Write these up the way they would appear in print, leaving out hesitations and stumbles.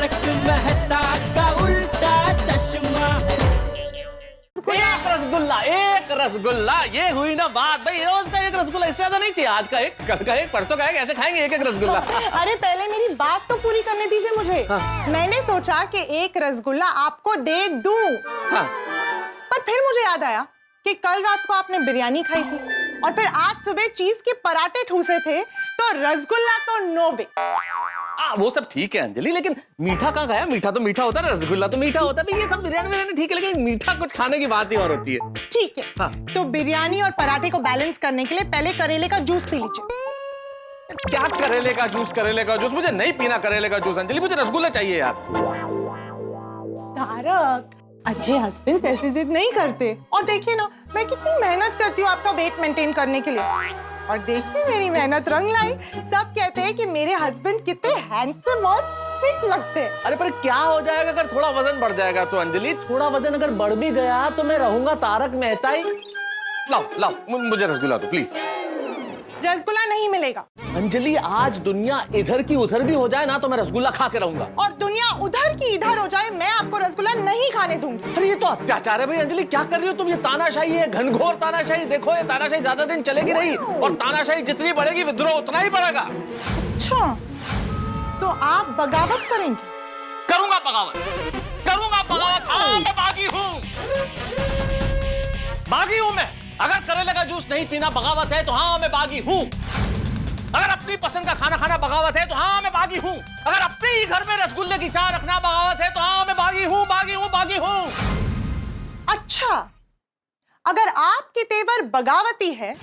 तारक मेहता का उल्टा चश्मा। एक रसगुल्ला, ये हुई ना बात भाई। रोज का एक रसगुल्ला, इससे ज्यादा नहीं चाहिए। आज का एक, कल का एक, परसों का एक, ऐसे खाएंगे एक एक रसगुल्ला। अरे पहले मेरी बात तो पूरी करने दीजिए मुझे। हाँ। मैंने सोचा कि एक रसगुल्ला आपको दे दूं। हाँ। पर फिर मुझे याद आया कि कल रात को आपने बिरयानी खाई थी और फिर आज सुबह चीज के पराठे ठूसे थे, तो रसगुल्ला तो नो वे। वो सब ठीक है अंजलि, लेकिन मीठा कहाँ खाया? मीठा तो मीठा होता है, रसगुल्ला तो मीठा होता है। ये सब बिरयानी ठीक है, लेकिन मीठा कुछ खाने की बात ही और होती है। ठीक है। हाँ। तो बिरयानी और पराठे को बैलेंस करने के लिए पहले करेले का जूस पी लीजिए। क्या करेले का जूस? करेले का जूस मुझे नहीं पीना। करेले का जूस अंजलि, मुझे रसगुल्ला चाहिए यार। तारक, अच्छे हस्बैंड ऐसे जिद नहीं करते। और देखिए ना, मैं कितनी मेहनत करती हूँ आपका वेट मेंटेन करने के लिए, और देखिए मेरी मेहनत रंग लाई। सब कहते हैं कि मेरे हस्बैंड कितने हैंडसम और फिट लगते हैं। अरे पर क्या हो जाएगा अगर थोड़ा वजन बढ़ जाएगा तो? अंजलि, थोड़ा वजन अगर बढ़ भी गया तो मैं रहूंगा तारक मेहता ही। लाओ लाओ, मुझे रसगुल्ला दो प्लीज। रसगुल्ला नहीं मिलेगा। अंजलि, आज दुनिया इधर की उधर भी हो जाए ना तो मैं रसगुल्ला खा के रहूंगा। और दुनिया उधर की इधर हो जाए, मैं आपको रसगुल्ला नहीं खाने दूंगी। अरे ये तो अत्याचार है भाई। अंजलि, क्या कर रही हो तुम? ये तानाशाही है, घनघोर तानाशाही। देखो, ये तानाशाही ज्यादा दिन चलेगी नहीं, और तानाशाही जितनी बढ़ेगी विद्रोह उतना ही बढ़ेगा। अच्छा, तो आप बगावत करेंगे? करूंगा बगावत, करूंगा बगावत। हाँ, मैं बागी हूँ, बागी हूँ मैं। अगर करेले का जूस नहीं पीना बगावत है तो हाँ मैं बागी हूँ। अगर अपनी पसंद का खाना खाना बगावत है तो हाँ मैं बागी हूँ। अगर अपने ही घर में रसगुल्ले की चाय रखना बगावत है तो हाँ मैं बागी हूँ, बागी हूँ, बागी हूँ। अच्छा, अगर आपके तेवर बगावती है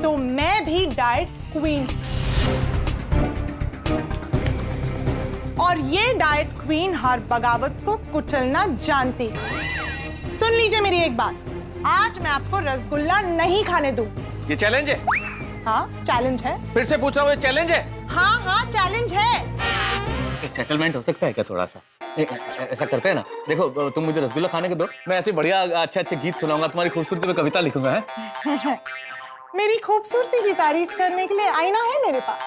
तो मैं भी डाइट क्वीन, और ये डाइट क्वीन हर बगावत को कुचलना जानती है। सुन लीजिए मेरी एक बात, आज मैं आपको रसगुल्ला नहीं खाने दूं। ये चैलेंज है? हाँ चैलेंज है। फिर से पूछ रहा हूँ, ये चैलेंज है? हाँ हाँ चैलेंज है। सेटलमेंट हो सकता है क्या थोड़ा सा? ऐसा करते हैं ना, देखो तुम मुझे रसगुल्ला खाने को दो, मैं ऐसे बढ़िया अच्छे अच्छे गीत सुनाऊंगा, तुम्हारी खूबसूरती पे कविता लिखूंगा। है मेरी खूबसूरती की तारीफ करने के लिए आईना है मेरे पास।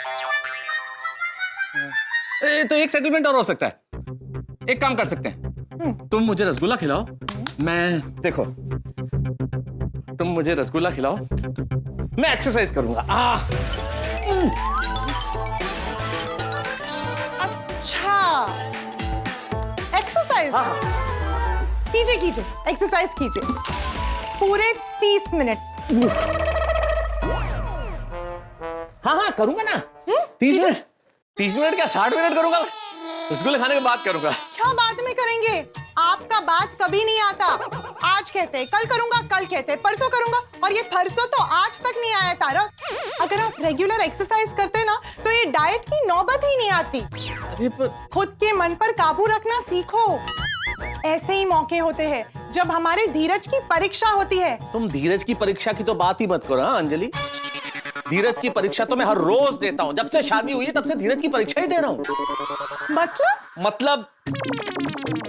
तो एक सेटलमेंट और हो सकता है। एक काम कर सकते हैं, तुम मुझे रसगुल्ला खिलाओ, मैं देखो तुम मुझे रसगुल्ला खिलाओ, मैं एक्सरसाइज करूंगा। अच्छा, एक्सरसाइज कीजिए कीजिए, एक्सरसाइज कीजिए पूरे 30 मिनट। हाँ करूंगा ना। 30 मिनट? 30 मिनट क्या, 60 मिनट करूंगा। रसगुल्ले खाने के बाद करूंगा। क्या बाद में करेंगे? आपका बात कभी नहीं आता। आज कहते कल करूंगा, कल कहते परसों करूंगा, और ये परसों तो आज तक नहीं आया तारक। अगर आप रेगुलर एक्सरसाइज करते ना तो ये डाइट की नौबत ही नहीं आती। अरे पर खुद के मन पर काबू रखना सीखो। ऐसे ही मौके होते हैं जब हमारे धीरज की परीक्षा होती है। तुम धीरज की परीक्षा की तो बात ही मत करो। हाँ अंजलि, धीरज की परीक्षा तो मैं हर रोज देता हूँ। जब से शादी हुई है तब से धीरज की परीक्षा ही दे रहा हूँ। मतलब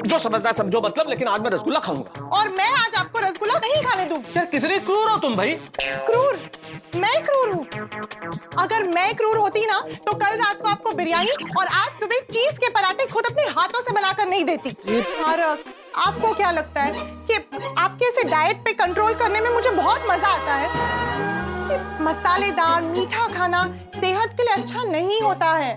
जो समझना समझो मतलब, लेकिन आज मैं रसगुल्ला खाऊंगा। और मैं आज आपको रसगुल्ला नहीं खाने दूंगी। यार कितनी क्रूर हो तुम भाई। क्रूर? मैं क्रूर हूँ? अगर मैं क्रूर होती ना तो कल रात को आपको बिरयानी और आज सुबह चीज के पराठे खुद अपने हाथों से बनाकर नहीं देती। और आपको क्या लगता है कि आपके ऐसे डाइट पे कंट्रोल करने में मुझे बहुत मजा आता है? मसालेदार मीठा खाना सेहत के लिए अच्छा नहीं होता है,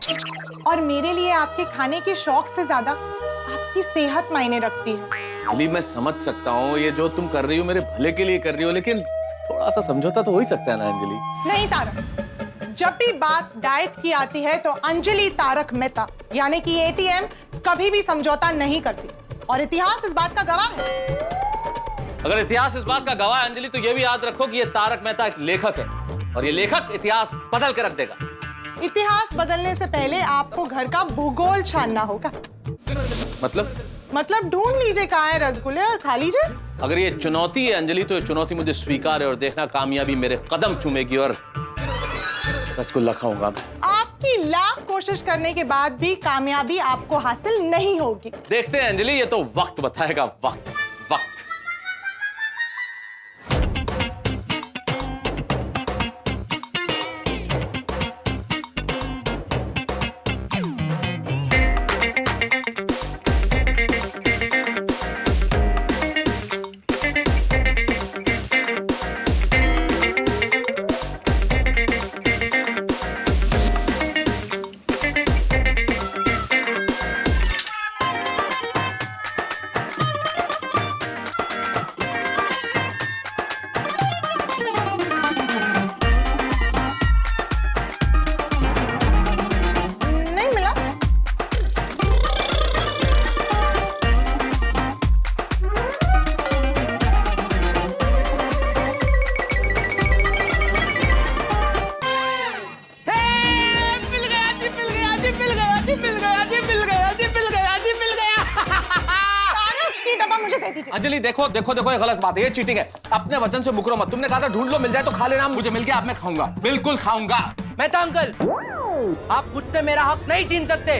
और मेरे लिए आपके खाने के शौक से ज्यादा आपकी सेहत मायने रखती है। अली मैं समझ सकता हूँ ये जो तुम कर रही हो मेरे भले के लिए कर रही हो, लेकिन थोड़ा सा समझौता तो हो ही सकता है ना अंजलि। नहीं तारक, जब भी बात डाइट की आती है तो अंजलि तारक मेहता यानी कि एटीएम कभी भी समझौता नहीं करती, और इतिहास इस बात का गवाह है। अगर इतिहास इस बात का गवाह है अंजलि, तो ये भी याद रखो कि ये तारक मेहता एक लेखक है, और ये लेखक इतिहास बदल के रख देगा। इतिहास बदलने से पहले आपको घर का भूगोल छानना होगा। मतलब ढूंढ लीजिए कहाँ है रसगुल्ले और खा लीजिए। अगर ये चुनौती है अंजलि तो ये चुनौती मुझे स्वीकार है, और देखना कामयाबी मेरे कदम चूमेगी और रसगुल्ला खाऊंगा। आपकी लाख कोशिश करने के बाद भी कामयाबी आपको हासिल नहीं होगी। देखते हैं अंजलि, ये तो वक्त बताएगा। वक्त वक्त दीजिए। अंजलि देखो देखो देखो, ये गलत बात है, ये चीटिंग है। अपने वचन से मुकरो मत। तुमने कहा था ढूंढ लो, मिल जाए तो खा लेना। मुझे मिल गया, अब मैं खाऊंगा, बिल्कुल खाऊंगा। मेहता अंकल, आप मुझसे मेरा हक नहीं छीन सकते।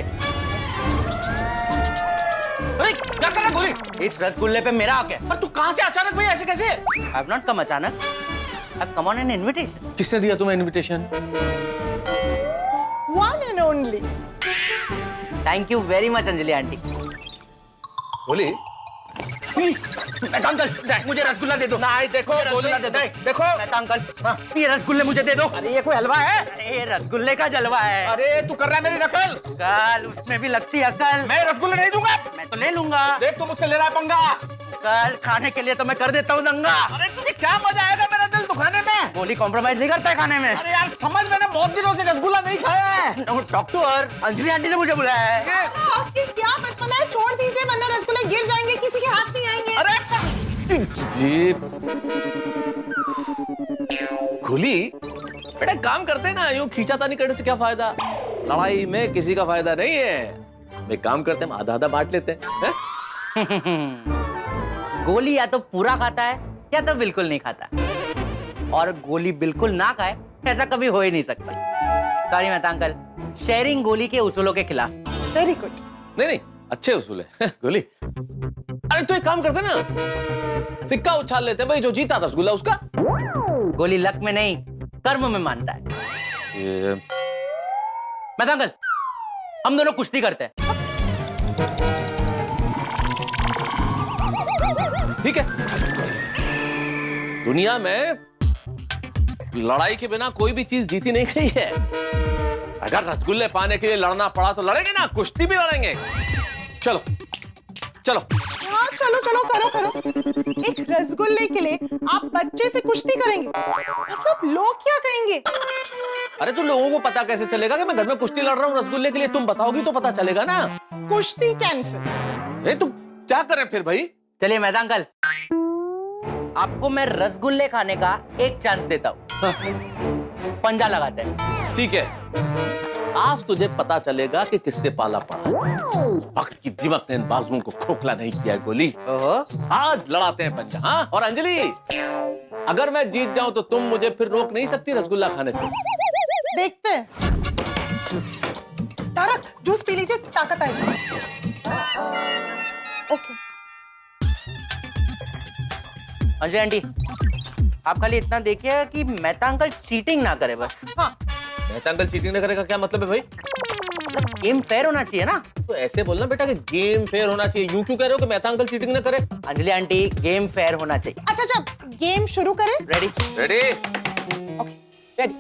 अरे क्या कर रहा है गोली? इस रसगुल्ले पे मेरा हक है। और तू कहां से अचानक भाई, ऐसे कैसे? आई हैव नॉट कम अचानक, I have come on an invitation. किसने दिया तुम्हें invitation? One and only. Thank you very much Anjali aunty. गोली मेहता अंकल, मुझे रसगुल्ला दे दो। नहीं, देखो गोली, दे दो। देखो। मेहता अंकल, ये रसगुल्ले मुझे दे दो। अरे ये कोई हलवा है? अरे ये रसगुल्ले का जलवा है। अरे तू कर रहा है मेरी नकल। कल उसमें भी लगती है अकल। मैं रसगुल्ले नहीं दूंगा। मैं तो ले लूंगा। देख तू मुझसे ले रहा है पंगा। कल खाने के लिए तो मैं कर देता हूँ दंगा। अरे तुझे क्या मजा आएगा मेरा दिल दुखाने में? गोली कॉम्प्रोमाइज नहीं करता है खाने में। अरे यार समझ, मैंने बहुत दिनों से रसगुल्ला नहीं खाया है। Talk to her, Anjali aunty ने मुझे बुलाया है। आपकी क्या बचपना है, छोड़ दीजिए वरना रसगुल्ले गिर जाएंगे, किसी के हाथ नहीं आएंगे। अरे जी खुली बेटा, काम करते हैं ना, यूं खींचातानी करने से क्या फायदा? लड़ाई में किसी का फायदा नहीं है। हम एक काम करते हैं, आधा आधा बांट लेते हैं। गोली या तो पूरा खाता है या तो बिल्कुल नहीं खाता, और गोली बिल्कुल ना खाए ऐसा कभी हो ही नहीं सकता। सॉरी मेहता अंकल, शेयरिंग गोली के उसूलों के खिलाफ। Very good. नहीं नहीं, अच्छे उसूल है गोली। अरे तो एक काम करते ना, सिक्का उछाल लेते हैं, भाई जो जीता रसगुल्ला उसका। गोली लक में नहीं कर्म में मानता है। ये मेहता अंकल, हम दोनों कुश्ती करते हैं। ठीक है। दुनिया में लड़ाई के बिना कोई भी चीज जीती नहीं गई है। अगर रसगुल्ले पाने के लिए लड़ना पड़ा तो लड़ेंगे ना, कुश्ती भी लड़ेंगे। चलो चलो। हाँ चलो चलो, करो करो। एक रसगुल्ले के लिए आप बच्चे से कुश्ती करेंगे, मतलब लोग क्या कहेंगे? अरे तो लोगों को पता कैसे चलेगा कि मैं घर में कुश्ती लड़ रहा हूँ रसगुल्ले के लिए? तुम बताओगी तो पता चलेगा ना। कुश्ती कैंसिल। अरे तुम क्या करें फिर भाई? चलिए मेहता अंकल, आपको मैं रसगुल्ले खाने का एक चांस देता हूँ। पंजा लगाते हैं। ठीक है, आज तुझे पता चलेगा कि किससे पाला पड़ा है। वक्त की दिमक ने इन बाजुओं को खोखला नहीं किया गोली। ओहो, आज लड़ाते हैं पंजा। हाँ, और अंजलि, अगर मैं जीत जाऊं तो तुम मुझे फिर रोक नहीं सकती रसगुल्ला खाने से। देखते हैं। जूस तारक, जूस पी लीजिए, ताकत आएगी। ओके। अंजलि आंटी, आप खाली इतना देखिए कि मेहता अंकल चीटिंग ना करे बस। हाँ मेहता अंकल चीटिंग न करेगा क्या मतलब है भाई? गेम फेयर होना चाहिए ना। तो ऐसे बोलना बेटा कि गेम फेयर होना चाहिए। यूं क्यों कह रहे हो कि मेहता अंकल चीटिंग न करे? अंजलि आंटी, गेम फेयर होना चाहिए। अच्छा अच्छा, गेम शुरू करें। रेडी? रेडी? Okay ready.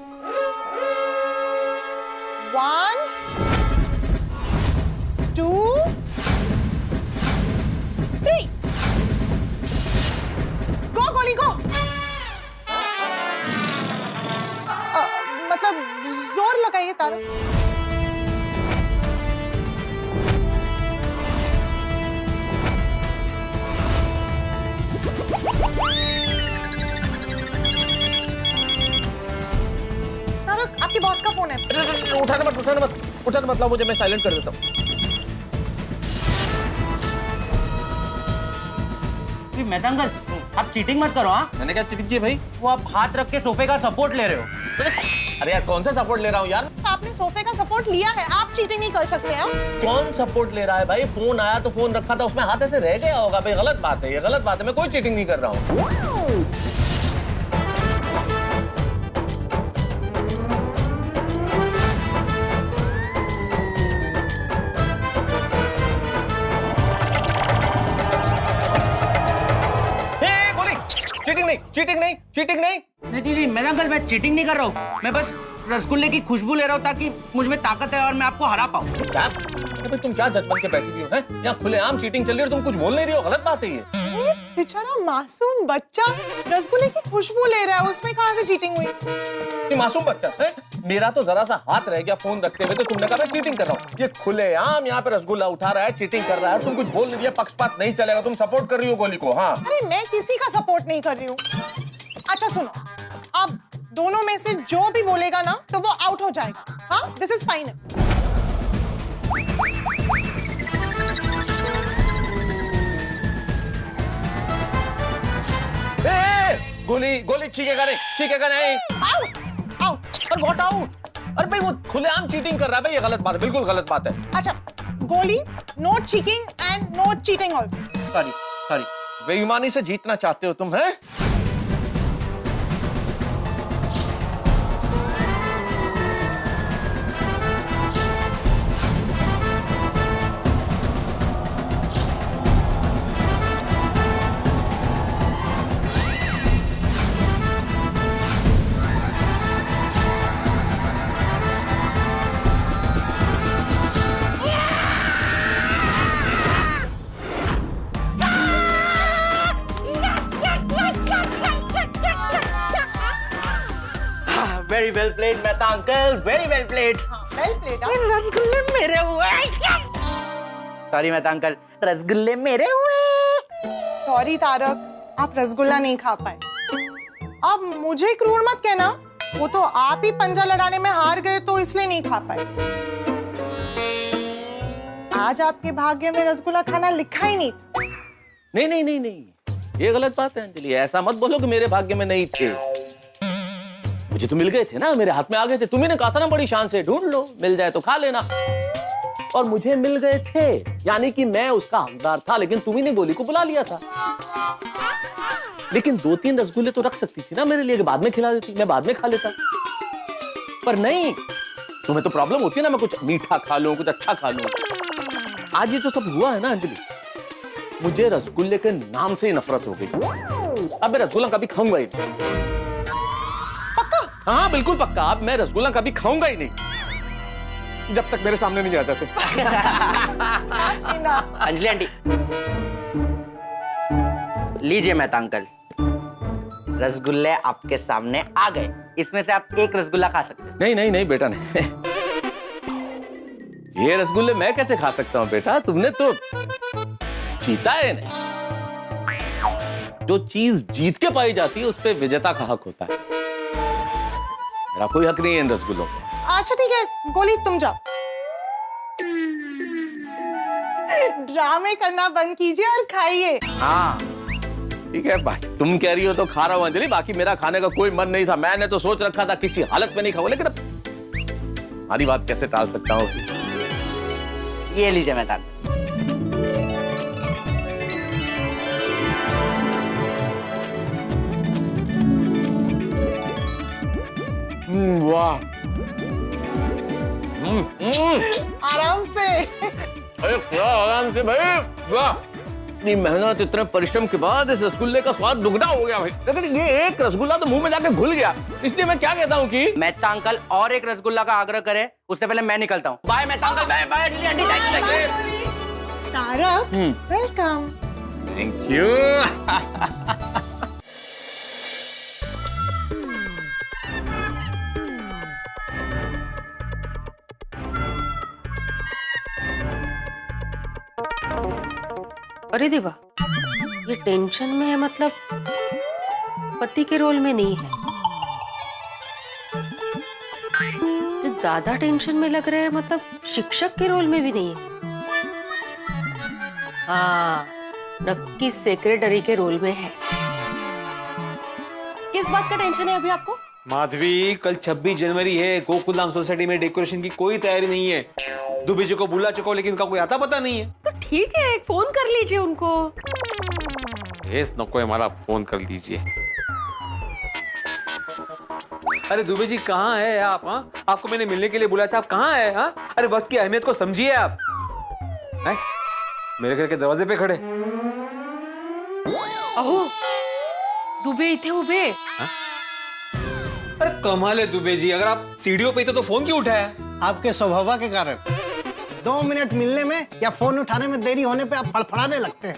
1 2 3 गो गोली गो। मतलब जोर लगाइए तारक। तारक, आपके बॉस का फोन है। उठाना मत, उठाना मत, उठाना मत, लाओ मुझे, मैं साइलेंट कर देता हूँ। मेहता अंकल, आप चीटिंग मत करो। हाँ, मैंने क्या चीटिंग की भाई? वो आप हाथ रख के सोफे का सपोर्ट ले रहे हो। अरे यार कौन सा सपोर्ट ले रहा हूँ यार? आपने सोफे का सपोर्ट लिया है, आप चीटिंग नहीं कर सकते हैं। कौन सपोर्ट ले रहा है भाई? फोन आया तो फोन रखा था, उसमें हाथ ऐसे रह गया होगा भाई। गलत बात है, ये गलत बात है। मैं कोई चीटिंग नहीं कर रहा हूँ। चीटिंग नहीं, चीटिंग नहीं, चीटिंग नहीं। नहीं, मेहता अंकल, मैं चीटिंग नहीं कर रहा हूँ। मैं बस रसगुल्ले की खुशबू ले रहा हूँ ताकि मुझ में ताकत है और मैं आपको हरा पाऊँ। क्या? अबे तुम क्या जज बन के बैठी हुई हो? हैं? यहाँ खुलेआम चीटिंग चल रही है और तुम कुछ बोल नहीं रही हो। गलत बात है ये। बेचारा मासूम बच्चा रसगुल्ले की खुशबू ले रहा है, उसमें कहाँ से चीटिंग हुई? ये मासूम बच्चा है? मेरा तो जरा सा हाथ रह गया फोन रखते हुए, तो तुमने कहा मैं चीटिंग कर रहा हूँ। ये खुलेआम यहाँ पे रसगुल्ला उठा रहा है, चीटिंग कर रहा है, तुम कुछ बोल नहीं दिया। पक्षपात नहीं चलेगा, तुम सपोर्ट कर रही हो गोली को। हाँ, अरे मैं किसी का सपोर्ट नहीं कर रही हूँ। अच्छा सुनो, अब दोनों में से जो भी बोलेगा ना तो वो आउट हो जाएगा। हाँ, दिस इज फाइनल। गोली चीखेगा नहीं। Out out. और व्हाट आउट? अरे भाई वो खुलेआम चीटिंग कर रहा है भाई, ये गलत बात है, बिल्कुल गलत बात है। अच्छा गोली, no cheating and no cheating also. Sorry. बेईमानी से जीतना चाहते हो तुम, हैं? Very well played Mehta uncle, very well played. Well played. रसगुल्ले मेरे हुए। सॉरी मेहता अंकल, रसगुल्ले मेरे हुए। सॉरी तारक, आप रसगुल्ला नहीं खा पाए। अब मुझे क्रूर मत कहना, वो तो आप ही पंजा लड़ाने में हार गए तो इसलिए नहीं खा पाए। आज आपके भाग्य में रसगुल्ला खाना लिखा ही नहीं था। नहीं, ये गलत बात है अंजलि, ऐसा मत बोलो कि मेरे भाग्य में नहीं थे। मुझे तो मिल गए थे ना, मेरे हाथ में आ गए थे। तुम्ही ने कहा था ना बड़ी शान से, ढूंढ लो, मिल जाए तो खा लेना। और मुझे मिल गए थे, यानी कि मैं उसका हकदार था, लेकिन तुम्ही ने गोली को बुला लिया था। लेकिन 2-3 रसगुल्ले तो रख सकती थी ना मेरे लिए, कि बाद में खिला देती, मैं बाद में खा लेता। पर नहीं, तुम्हें तो प्रॉब्लम होती है ना, मैं कुछ मीठा खा लूं, कुछ अच्छा खा लूं। आज ये तो सब हुआ है ना अंजलि, मुझे रसगुल्ले के नाम से ही नफरत हो गई। अब मैं रसगुल्ला कभी खाऊंगा ही नहीं। हाँ बिल्कुल पक्का, अब मैं रसगुल्ला कभी खाऊंगा ही नहीं, जब तक मेरे सामने नहीं आ जाते। अंजलि आंटी, लीजिए मेहता अंकल, रसगुल्ले आपके सामने आ गए। इसमें से आप एक रसगुल्ला खा सकते हैं। नहीं बेटा, नहीं। ये रसगुल्ले मैं कैसे खा सकता हूँ बेटा, तुमने तो जीता है। नहीं, जो चीज जीत के पाई जाती है उस पे विजेता का हक होता है। मेरा कोई हक नहीं है इन रसगुल्लों पे। अच्छा ठीक है, गोली तुम जाओ। ड्रामे करना बंद कीजिए और खाइए। हाँ ठीक है, बाकी तुम कह रही हो तो खा रहा हूं अंजलि, बाकी मेरा खाने का कोई मन नहीं था। मैंने तो सोच रखा था किसी हालत में नहीं खाऊंगा, लेकिन अब हमारी बात कैसे टाल सकता हूँ। ये लीजिए मेहता। वाह, आराम से। अरे क्या आराम से भाई, वाह। इतनी मेहनत, इतने परिश्रम के बाद इस रसगुल्ले का स्वाद दुगना हो गया भाई। लेकिन ये एक रसगुल्ला तो मुंह में जाके घुल गया, इसलिए मैं क्या कहता हूँ कि मेहता अंकल और एक रसगुल्ला का आग्रह करे उससे पहले मैं निकलता हूँ। Bye Mehta uncle, bye bye Anjali aunty. Tarak, welcome. Thank you. अरे देवा, ये टेंशन में है, मतलब पति के रोल में नहीं है। जो ज्यादा टेंशन में लग रहा है, मतलब शिक्षक के रोल में भी नहीं है। हाँ, नक्की सेक्रेटरी के रोल में है। किस बात का टेंशन है अभी आपको? माधवी, कल 26 जनवरी है, गोकुलधाम सोसाइटी में डेकोरेशन की कोई तैयारी नहीं है। दुबे जी को बुला चुका हूं, लेकिन उनका कोई आता पता नहीं है। तो ठीक है, एक फोन कर लीजिए उनको। यस, नको हमारा फोन कर लीजिए। अरे दुबे जी कहाँ है आप? हाँ, आपको मैंने मिलने के लिए बुलाया था, आप कहाँ है? हाँ, अरे वक्त की अहमियत को समझिए आप। है? मेरे घर के दरवाजे पे खड़े। अहो, दुबे इथे उबे। अरे कमाल है दुबे जी, अगर आप सीढ़ियों पे थे तो फोन क्यों उठाया? आपके स्वभाव के कारण 2 मिनट मिलने में या फोन उठाने में देरी होने पे आप फड़फड़ाने लगते हैं।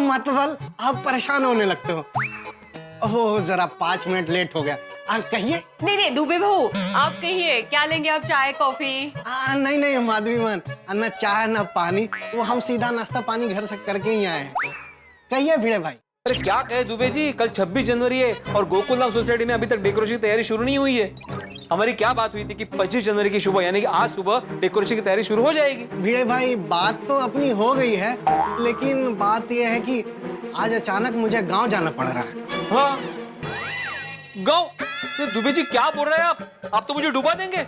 मतलब आप परेशान होने लगते हो। ओह, जरा 5 मिनट लेट हो गया। कहिए। नहीं दुबे बहू, आप कहिए क्या लेंगे आप, चाय कॉफी? नहीं माधवी मान, ना चाय ना पानी, वो हम सीधा नाश्ता पानी घर से करके ही आए हैं। कहिए भिड़े भाई। अरे क्या कहे दुबे जी, कल 26 जनवरी है और गोकुलधाम सोसाइटी में अभी तक डेकोरेशन की तैयारी शुरू नहीं हुई है। हमारी क्या बात हुई थी कि 25 जनवरी की सुबह, यानी कि आज सुबह डेकोरेशन की तैयारी शुरू हो जाएगी। भिड़े भाई, बात तो अपनी हो गई है, लेकिन बात यह है कि आज अचानक मुझे गांव जाना पड़ रहा है। हाँ गाँव? ये दुबे जी क्या बोल रहे हैं आप तो मुझे डुबा देंगे।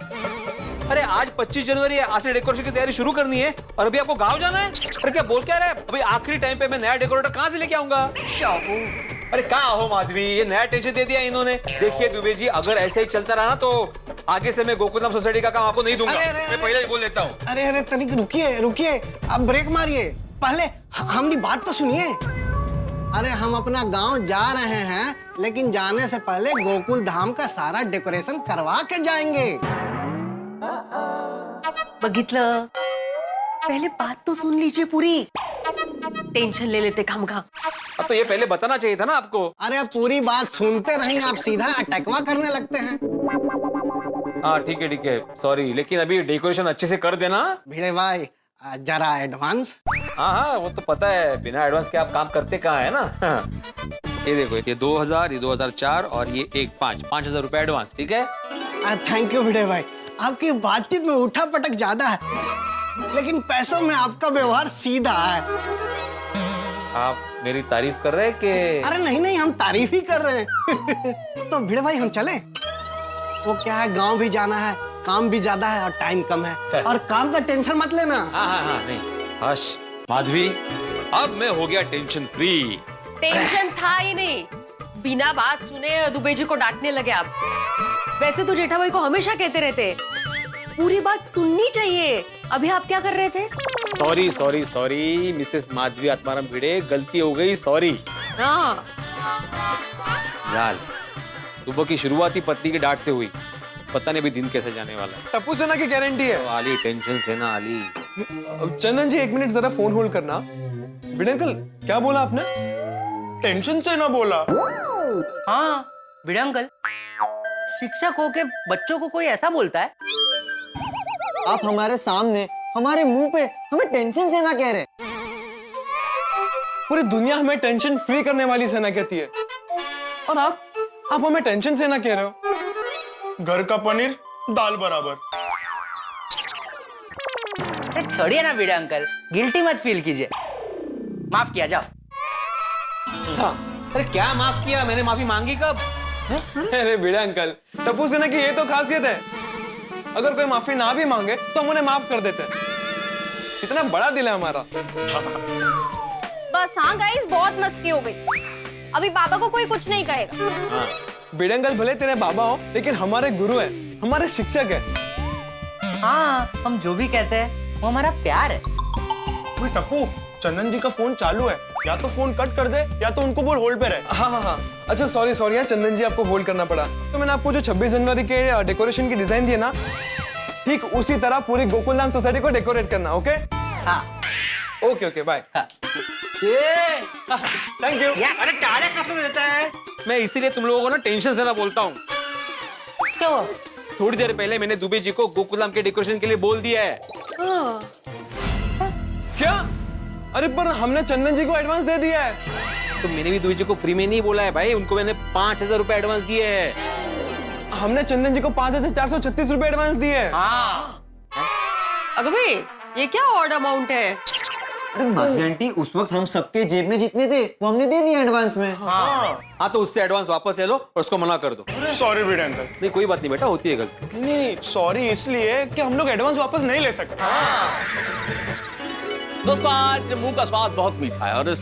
अरे आज 25 जनवरी है, आज से डेकोरेशन की तैयारी शुरू करनी है और अभी आपको गांव जाना है। अरे क्या बोल क्या रहे हैं? अभी आखिरी टाइम पे मैं नया डेकोरेटर कहाँ से लेके आऊंगा? अरे कहाँ हो माधवी, ये नया टेंशन दे दिया इन्होंने। देखिए दुबे जी, अगर ऐसे ही चलता रहा ना तो आगे से मैं गोकुलधाम सोसाइटी का काम आपको नहीं दूंगा। मैं पहले ही बोल देता हूँ। अरे तनिक रुकिए, अब ब्रेक मारिए, पहले हमारी बात तो सुनिए। अरे हम अपना गांव जा रहे हैं, लेकिन जाने से पहले गोकुल धाम का सारा डेकोरेशन करवा के जाएंगे। बघितलं, पहले बात तो सुन लीजिए पूरी। टेंशन ले लेते खामखा। अब तो ये पहले बताना चाहिए था ना आपको। अरे अब पूरी बात सुनते रहिए, आप सीधा अटैकवा करने लगते हैं। हाँ ठीक है सॉरी, लेकिन अभी डेकोरेशन अच्छे से कर देना भिड़े भाई, जरा एडवांस। हाँ वो तो पता है, बिना एडवांस के आप काम करते कहाँ है ना। ये देखो, ये 2000, ये 2004 और ये 5,000 रुपए एडवांस, ठीक है? थैंक यू भिड़े भाई, आपकी बातचीत में उठा पटक ज्यादा है, लेकिन पैसों में आपका व्यवहार सीधा है। आप मेरी तारीफ कर रहे हैं कि? अरे नहीं, हम तारीफ ही कर रहे हैं। तो भिड़े भाई हम चले? वो क्या है, गांव भी जाना है, काम भी ज्यादा है और टाइम कम है, और काम का टेंशन मत लेना। हाँ नहीं हर्ष, माधवी, अब मैं हो गया टेंशन फ्री। टेंशन था ही नहीं, बिना बात सुने दुबे जी को डांटने लगे आप। वैसे तो जेठा भाई को हमेशा कहते रहते पूरी बात सुननी चाहिए। अभी आप क्या कर रहे थे? सॉरी मिसेस माधवी आत्माराम भिड़े, गलती हो गई, सॉरी। हाँ, यार सुबह की शुरुआत ही पत्नी की डांट से हुई, पता नहीं भी दिन कैसे जाने वाला है। टप्पू सेना की गारंटी है। तो आली टेंशन से ना आली। चंदन जी 1 मिनट जरा फोन होल्ड करना। भिड़े अंकल क्या बोला आपने? टेंशन से ना बोला। हाँ भिड़े अंकल, शिक्षक होके बच्चों को कोई ऐसा बोलता है? आप हमारे सामने, हमारे मुंह पे हमें टेंशन से ना कह रहे। पूरी दुनिया हमें टेंशन फ्री करने वाली सेना कहती है, और आप हमें टेंशन से ना कह रहे हो। घर का पनीर दाल बराबर। छोड़िए ना भिड़े अंकल, गिल्टी मत फील कीजिए, माफ किया जाओ। हाँ, अरे क्या माफ किया, मैंने माफी मांगी कब? अरे भिड़े अंकल, टप्पू सेना की ये तो खासियत है, अगर कोई माफी ना भी मांगे तो हम उन्हें माफ कर देते हैं। इतना बड़ा दिल है हमारा। बस हाँ गाइस, बहुत मस्ती हो गई, अभी बाबा को कोई कुछ नहीं कहेगा। भिड़े अंकल भले तेरे बाबा हो, लेकिन हमारे गुरु है, हमारे शिक्षक है। हाँ, हम जो भी कहते हैं वो हमारा प्यार है। टप्पू, चंदन जी का फोन चालू है, या तो फोन कट कर दे या तो उनको बोल होल्ड पे रहे। हाँ। अच्छा सॉरी यार, चंदन जी आपको होल्ड करना पड़ा। तो मैंने आपको जो 26 जनवरी के डेकोरेशन की डिजाइन दी है ना, ठीक उसी तरह पूरी गोकुलधाम सोसाइटी को डेकोरेट करना। ओके? हाँ। Okay bye. Thank you. अरे टाले कैसे देता है? मैं इसीलिए तुम लोगों को ना टेंशन से ना बोलता हूँ। क्या हुआ? थोड़ी देर पहले मैंने दुबे जी को गोकुलधाम के डेकोरेशन के लिए बोल दिया है। क्या? अरे पर हमने चंदन जी को एडवांस दे दिया है। तो मैंने भी दुबे जी को फ्री में नहीं बोला है भाई, उनको मैंने 5,000 रुपए एडवांस दिए हैं। हमने चंदन जी को 5,436 रुपए एडवांस दिए हैं। हाँ। अगर भाई ये क्या ऑड अमाउंट है? अरे माधवी आंटी, उस वक्त हम सबके जेब में जितने थे वो हमने दे दिए एडवांस में। हाँ तो उससे एडवांस वापस ले लो और उसको मना कर दो। सॉरी भिड़े अंकल। नहीं कोई बात नहीं बेटा, होती है गलती। नहीं सॉरी इसलिए कि हम लोग एडवांस वापस नहीं ले सकते। दोस्तों आज मुंह का स्वाद बहुत मीठा है, और इस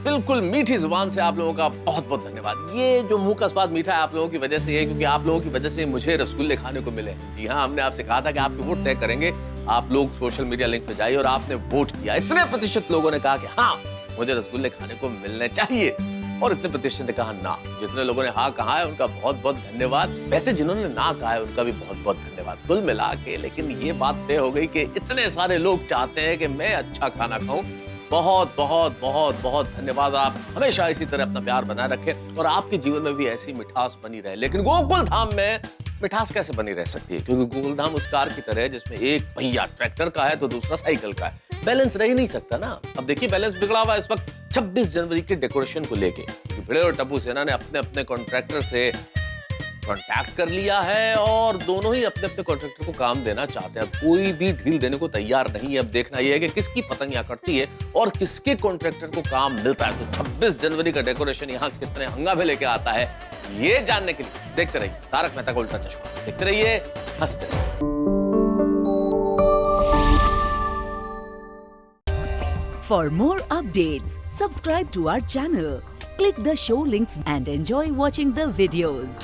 बिल्कुल मीठी जुबान से आप लोगों का बहुत बहुत धन्यवाद। ये जो मुंह का स्वाद मीठा है आप लोगों की वजह से है, क्योंकि आप लोगों की वजह से मुझे रसगुल्ले खाने को मिले। जी हाँ, हमने आपसे कहा था कि आपके वोट तय करेंगे। आप लोग सोशल मीडिया लिंक पे जाइए और आपने वोट किया। इतने प्रतिशत लोगों ने कहा कि हाँ मुझे रसगुल्ले खाने को मिलने चाहिए, और इतने प्रतिशत ने कहा ना। जितने लोगों ने हाँ कहा है उनका बहुत बहुत धन्यवाद। वैसे जिन्होंने ना कहा है उनका भी बहुत बहुत धन्यवाद। कुल मिला के लेकिन ये बात तय हो गई कि इतने सारे लोग चाहते हैं कि मैं अच्छा खाना खाऊं। बहुत बहुत बहुत बहुत धन्यवाद। आप हमेशा इसी तरह अपना प्यार बनाए रखें और आपके जीवन में भी ऐसी मिठास बनी रहे। लेकिन गोकुल धाम में मिठास कैसे बनी रह सकती है, क्योंकि गोकुल धाम उस कार की तरह है जिसमें एक पहिया ट्रैक्टर का है तो दूसरा साइकिल का है। बैलेंस रह ही नहीं सकता ना। अब देखिए बैलेंस बिगड़ा हुआ है इस वक्त 26 जनवरी के डेकोरेशन को लेके। भिड़े और टप्पू सेना ने अपने अपने कॉन्ट्रैक्टर से कांटेक्ट कर लिया है और दोनों ही अपने अपने कॉन्ट्रैक्टर को काम देना चाहते हैं। कोई भी ढील देने को तैयार नहीं है। अब देखना यह है कि किसकी पतंगियां कटती है और किसके कॉन्ट्रैक्टर को काम मिलता है। तो 26 जनवरी का डेकोरेशन यहाँ कितने हंगामे लेके आता है, ये जानने के लिए देखते रहिए तारक मेहता का उल्टा चश्मा। देखते रहिए, हंसते रहिए। For more updates, subscribe to our channel, click the show links and enjoy watching the videos.